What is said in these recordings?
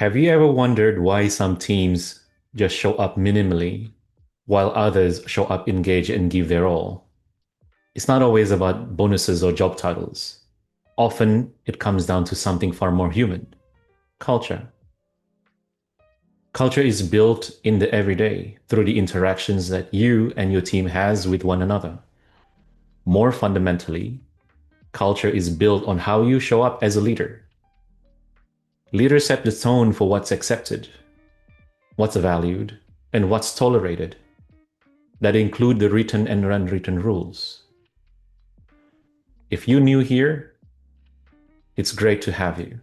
Have you ever wondered why some teams just show up minimally while others show up engaged and give their all? It's not always about bonuses or job titles. Often it comes down to something far more human: culture. Culture is built in the everyday through the interactions that you and your team has with one another. More fundamentally, culture is built on how you show up as a leader. Leaders set the tone for what's accepted, what's valued, and what's tolerated. That include the written and unwritten rules. If you're new here, it's great to have you.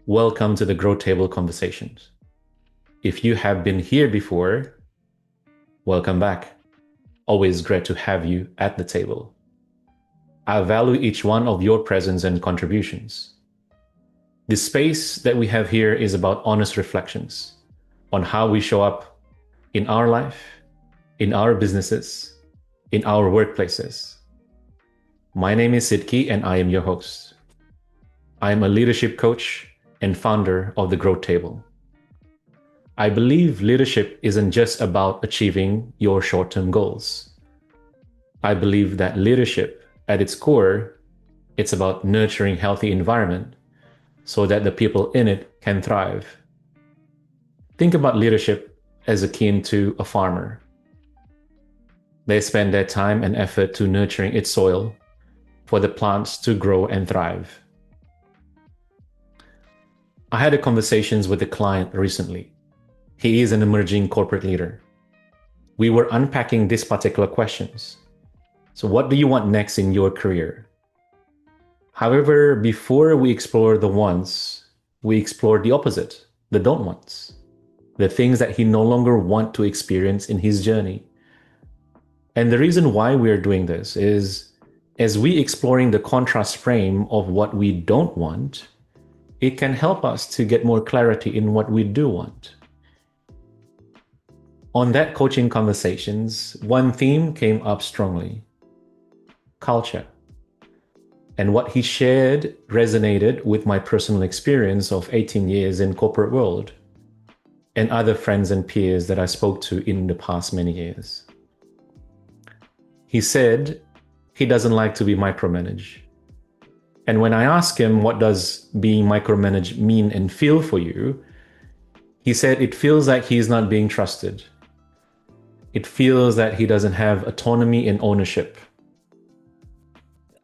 Welcome to the Grow Table Conversations. If you have been here before, welcome back. Always great to have you at the table. I value each one of your presence and contributions. The space that we have here is about honest reflections on how we show up in our life, in our businesses, in our workplaces. My name is Sidqie and I am your host. I am a leadership coach and founder of the Growth Table. I believe leadership isn't just about achieving your short-term goals. I believe that leadership, at its core, it's about nurturing healthy environment so that the people in it can thrive. Think about leadership as akin to a farmer. They spend their time and effort to nurturing its soil for the plants to grow and thrive. I had a conversations with a client recently. He is an emerging corporate leader. We were unpacking these particular questions. So what do you want next in your career? However, before we explore the wants, we explore the opposite, the don't wants, the things that he no longer want to experience in his journey. And the reason why we're doing this is, as we exploring the contrast frame of what we don't want, it can help us to get more clarity in what we do want. On that coaching conversations, one theme came up strongly: culture. And what he shared resonated with my personal experience of 18 years in corporate world and other friends and peers that I spoke to in the past many years. He said he doesn't like to be micromanaged. And when I asked him, what does being micromanaged mean and feel for you? He said it feels like he's not being trusted. It feels that he doesn't have autonomy and ownership.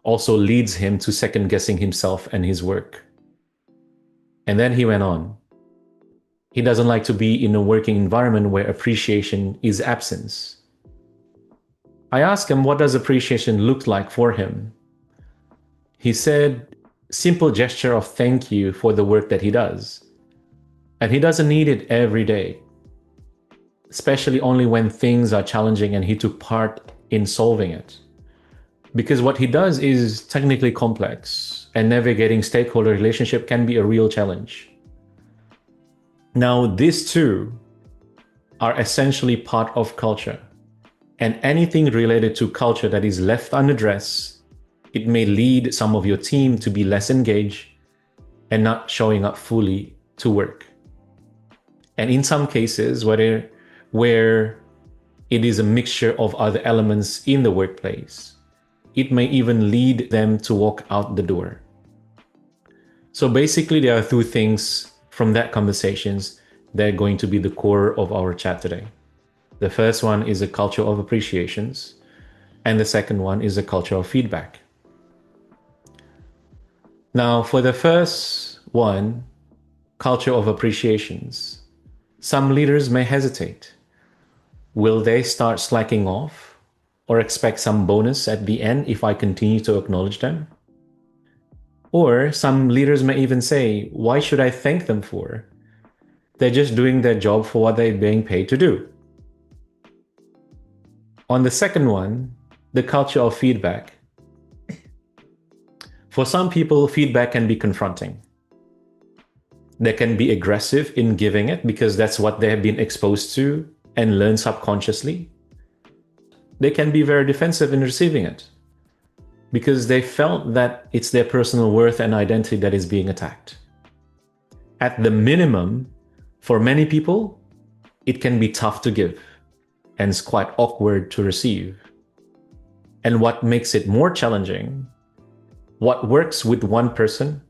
Also leads him to second guessing himself and his work. And then he went on. He doesn't like to be in a working environment where appreciation is absence. I asked him, what does appreciation look like for him? He said, simple gesture of thank you for the work that he does. And he doesn't need it every day, especially only when things are challenging and he took part in solving it. Because what he does is technically complex and navigating stakeholder relationship can be a real challenge. Now, these two are essentially part of culture, and anything related to culture that is left unaddressed, it may lead some of your team to be less engaged and not showing up fully to work. And in some cases, where it is a mixture of other elements in the workplace, it may even lead them to walk out the door. So basically, there are two things from that conversations that are going to be the core of our chat today. The first one is a culture of appreciations, and the second one is a culture of feedback. Now, for the first one, culture of appreciations, some leaders may hesitate. Will they start slacking off or expect some bonus at the end if I continue to acknowledge them? Or some leaders may even say, why should I thank them for? They're just doing their job for what they're being paid to do. On the second one, the culture of feedback. For some people, feedback can be confronting. They can be aggressive in giving it because that's what they have been exposed to and learned subconsciously. They can be very defensive in receiving it because they felt that it's their personal worth and identity that is being attacked. At the minimum, for many people, it can be tough to give and it's quite awkward to receive. And what makes it more challenging, what works with one person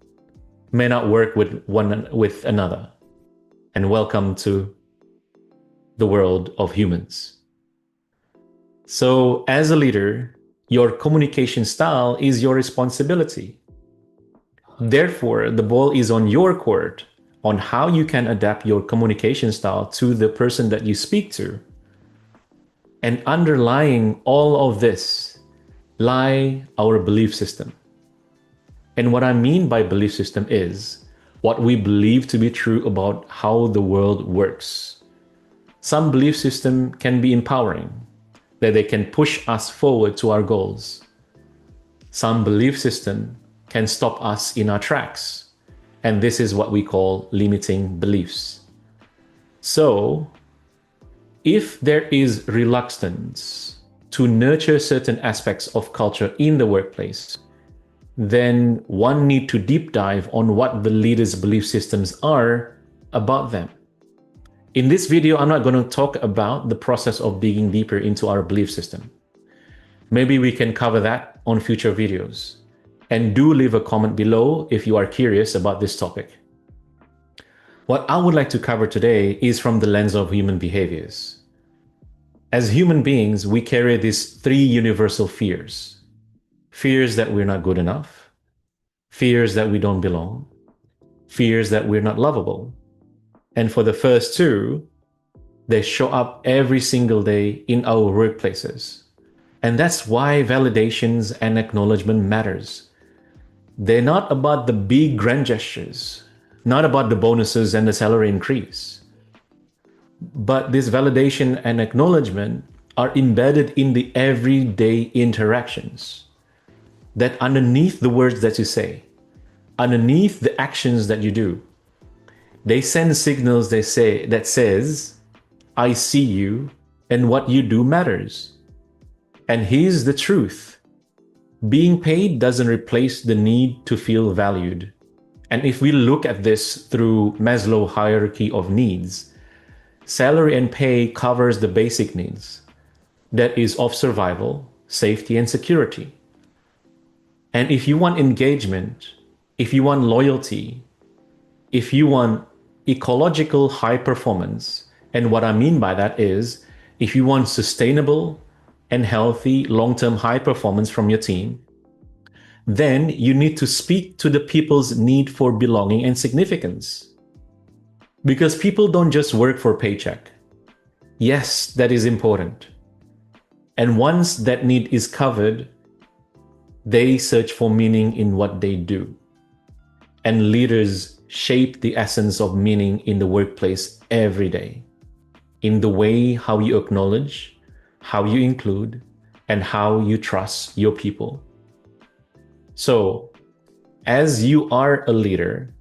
may not work with another. And welcome to the world of humans. So as a leader, your communication style is your responsibility. Therefore, the ball is on your court on how you can adapt your communication style to the person that you speak to. And underlying all of this lie our belief system. And what I mean by belief system is what we believe to be true about how the world works. Some belief system can be empowering, that they can push us forward to our goals. Some belief system can stop us in our tracks. And this is what we call limiting beliefs. So, if there is reluctance to nurture certain aspects of culture in the workplace, then one need to deep dive on what the leader's belief systems are about them. In this video, I'm not going to talk about the process of digging deeper into our belief system. Maybe we can cover that on future videos. And do leave a comment below if you are curious about this topic. What I would like to cover today is from the lens of human behaviors. As human beings, we carry these three universal fears. Fears that we're not good enough, fears that we don't belong, fears that we're not lovable. And for the first two, they show up every single day in our workplaces. And that's why validations and acknowledgement matters. They're not about the big grand gestures, not about the bonuses and the salary increase. But this validation and acknowledgement are embedded in the everyday interactions. That underneath the words that you say, underneath the actions that you do, they send signals that says, I see you and what you do matters. And here's the truth. Being paid doesn't replace the need to feel valued. And if we look at this through Maslow's hierarchy of needs, salary and pay covers the basic needs. That is of survival, safety, and security. And if you want engagement, if you want loyalty, if you want ecological high performance, and what I mean by that is, if you want sustainable and healthy long-term high performance from your team, then you need to speak to the people's need for belonging and significance. Because people don't just work for a paycheck. Yes, that is important. And once that need is covered, they search for meaning in what they do. And leaders shape the essence of meaning in the workplace every day. In the way how you acknowledge, how you include, and how you trust your people. So, as you are a leader,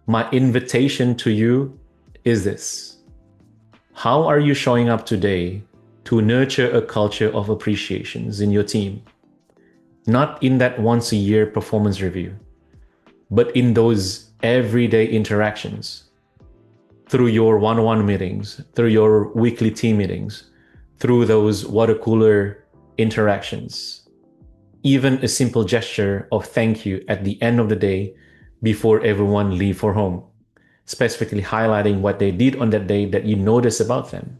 my invitation to you is this. How are you showing up today to nurture a culture of appreciations in your team? Not in that once a year performance review, but in those everyday interactions, through your one-on-one meetings, through your weekly team meetings, through those water cooler interactions. Even a simple gesture of thank you at the end of the day before everyone leave for home, specifically highlighting what they did on that day that you notice about them.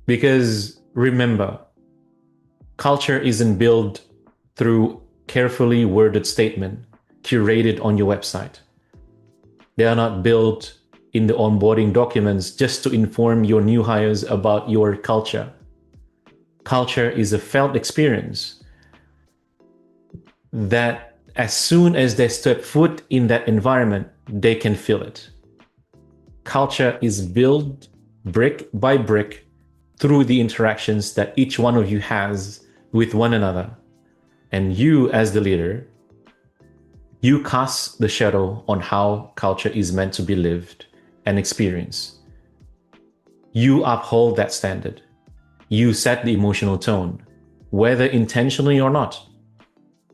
Because remember, culture isn't built through carefully worded statement curated on your website. They are not built in the onboarding documents just to inform your new hires about your culture. Culture is a felt experience that as soon as they step foot in that environment, they can feel it. Culture is built brick by brick through the interactions that each one of you has with one another. And you, as the leader, you cast the shadow on how culture is meant to be lived and experienced. You uphold that standard. You set the emotional tone, whether intentionally or not.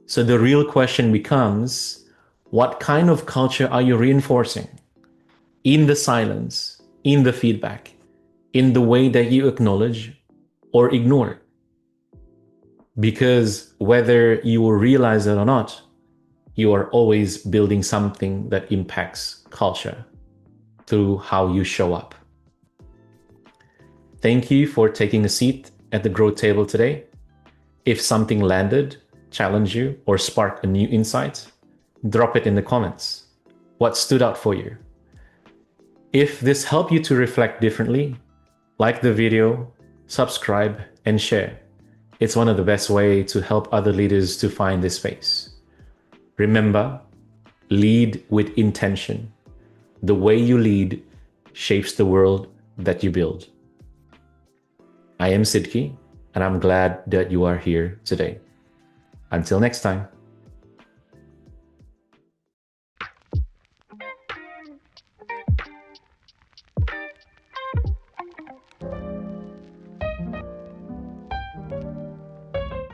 So the real question becomes, what kind of culture are you reinforcing? in the silence, in the feedback, in the way that you acknowledge or ignore. Because whether you will realize it or not, you are always building something that impacts culture through how you show up. Thank you for taking a seat at the growth table today. If something landed, challenged you, or sparked a new insight, drop it in the comments. What stood out for you? If this helped you to reflect differently, like the video, subscribe, and share. It's one of the best ways to help other leaders to find this space. Remember, lead with intention. The way you lead shapes the world that you build. I am Sidqie, and I'm glad that you are here today. Until next time.